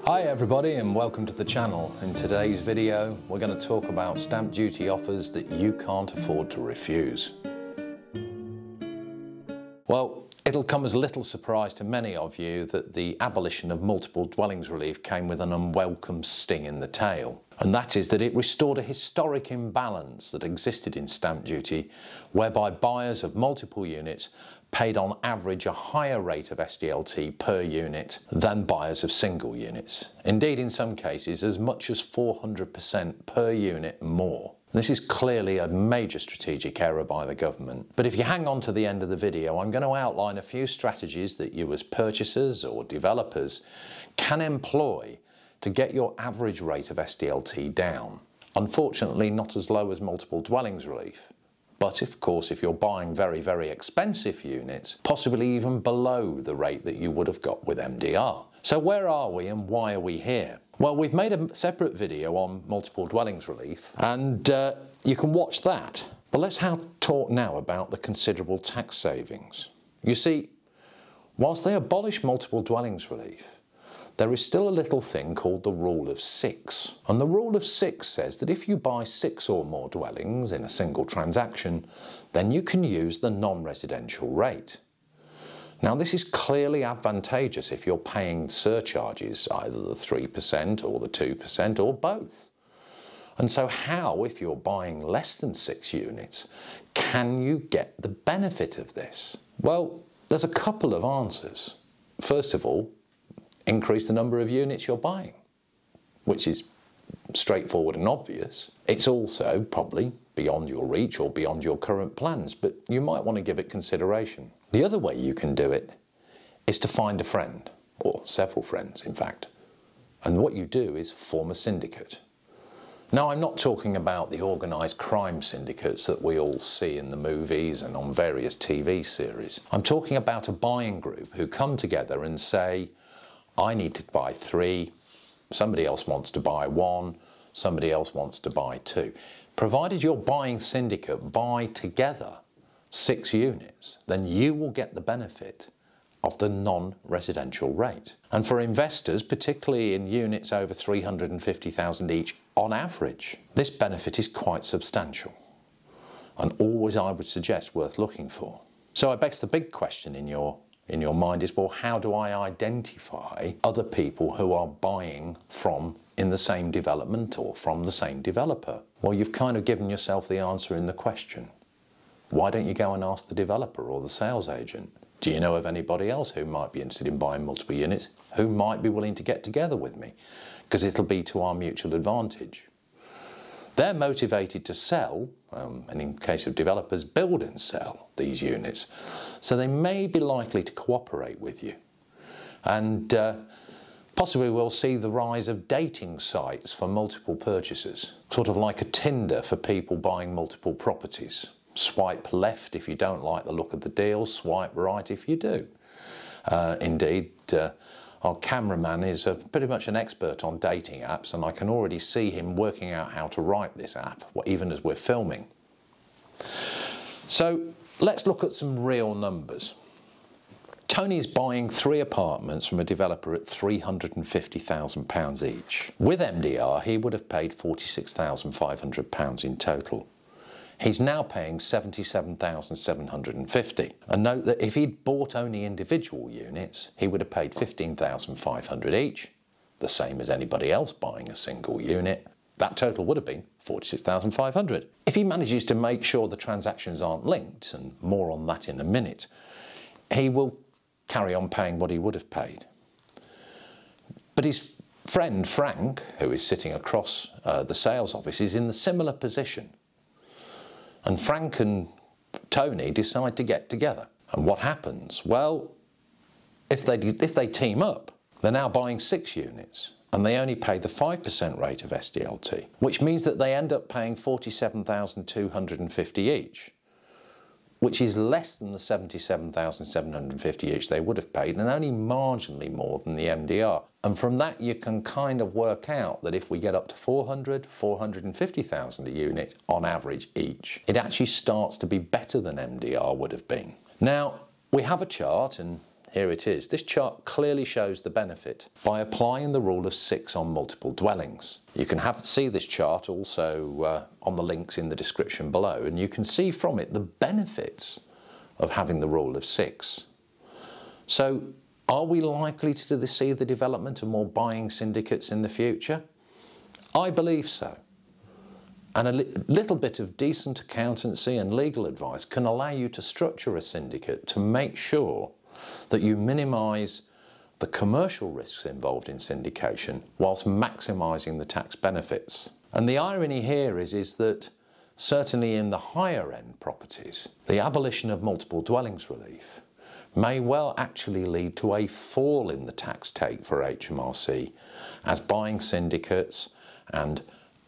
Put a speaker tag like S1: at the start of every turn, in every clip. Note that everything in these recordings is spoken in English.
S1: Hi everybody and welcome to the channel. In today's video we're going to talk about stamp duty offers that you can't afford to refuse. Well, it'll come as a little surprise to many of you that the abolition of multiple dwellings relief came with an unwelcome sting in the tail. And that is that it restored a historic imbalance that existed in stamp duty, whereby buyers of multiple units paid on average a higher rate of SDLT per unit than buyers of single units. Indeed, in some cases, as much as 400% per unit more. This is clearly a major strategic error by the government. But if you hang on to the end of the video, I'm going to outline a few strategies that you as purchasers or developers can employ to get your average rate of SDLT down. Unfortunately, not as low as multiple dwellings relief. But of course, if you're buying very, very expensive units, possibly even below the rate that you would have got with MDR. So where are we and why are we here? Well, we've made a separate video on multiple dwellings relief and you can watch that. But let's talk now about the considerable tax savings. You see, whilst they abolish multiple dwellings relief, there is still a little thing called the rule of 6. And the rule of 6 says that if you buy 6 or more dwellings in a single transaction, then you can use the non-residential rate. Now, this is clearly advantageous if you're paying surcharges, either the 3% or the 2% or both. And so how, if you're buying less than 6 units, can you get the benefit of this? Well, there's a couple of answers. First of all, increase the number of units you're buying, which is straightforward and obvious. It's also probably beyond your reach or beyond your current plans, but you might want to give it consideration. The other way you can do it is to find a friend, or several friends in fact, and what you do is form a syndicate. Now, I'm not talking about the organised crime syndicates that we all see in the movies and on various TV series. I'm talking about a buying group who come together and say, I need to buy 3, somebody else wants to buy 1, somebody else wants to buy 2. Provided your buying syndicate buy together 6 units, then you will get the benefit of the non-residential rate. And for investors, particularly in units over 350,000 each on average, this benefit is quite substantial and always, I would suggest, worth looking for. So I begs the big question in your mind is, well, how do I identify other people who are buying from in the same development or from the same developer? Well, you've kind of given yourself the answer in the question. Why don't you go and ask the developer or the sales agent? Do you know of anybody else who might be interested in buying multiple units, who might be willing to get together with me? Because it'll be to our mutual advantage. They're motivated to sell, and in case of developers, build and sell these units. So they may be likely to cooperate with you. And possibly we'll see the rise of dating sites for multiple purchasers, sort of like a Tinder for people buying multiple properties. Swipe left if you don't like the look of the deal, swipe right if you do. Indeed, our cameraman is pretty much an expert on dating apps, and I can already see him working out how to write this app, even as we're filming. So let's look at some real numbers. Tony's buying 3 apartments from a developer at £350,000 each. With MDR, he would have paid £46,500 in total. He's now paying £77,750. And note that if he'd bought only individual units, he would have paid £15,500 each, the same as anybody else buying a single unit. That total would have been £46,500. If he manages to make sure the transactions aren't linked, and more on that in a minute, he will carry on paying what he would have paid. But his friend Frank, who is sitting across the sales office, is in a similar position. And Frank and Tony decide to get together. And what happens? Well, if they team up, they're now buying 6 units and they only pay the 5% rate of SDLT, which means that they end up paying £47,250 each, which is less than the £77,750 each they would have paid and only marginally more than the MDR. And from that you can kind of work out that if we get up to 450,000 a unit on average each, it actually starts to be better than MDR would have been. Now, we have a chart, and here it is. This chart clearly shows the benefit by applying the rule of 6 on multiple dwellings. You can see this chart also on the links in the description below, and you can see from it the benefits of having the rule of 6. So are we likely to see the development of more buying syndicates in the future? I believe so. And a little bit of decent accountancy and legal advice can allow you to structure a syndicate to make sure that you minimise the commercial risks involved in syndication whilst maximising the tax benefits. And the irony here is that certainly in the higher end properties, the abolition of multiple dwellings relief may well actually lead to a fall in the tax take for HMRC as buying syndicates and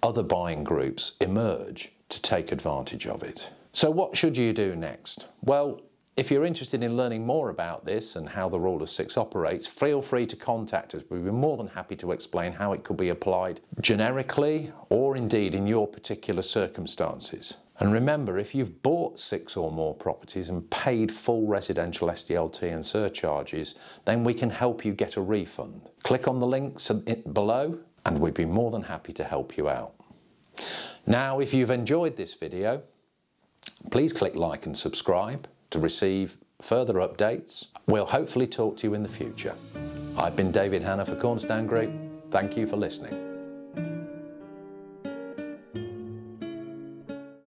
S1: other buying groups emerge to take advantage of it. So what should you do next? Well, if you're interested in learning more about this and how the rule of 6 operates, feel free to contact us. We'd be more than happy to explain how it could be applied generically or indeed in your particular circumstances. And remember, if you've bought 6 or more properties and paid full residential SDLT and surcharges, then we can help you get a refund. Click on the links below and we'd be more than happy to help you out. Now, if you've enjoyed this video, please click like and subscribe to receive further updates. We'll hopefully talk to you in the future. I've been David Hanna for Cornerstone Group. Thank you for listening.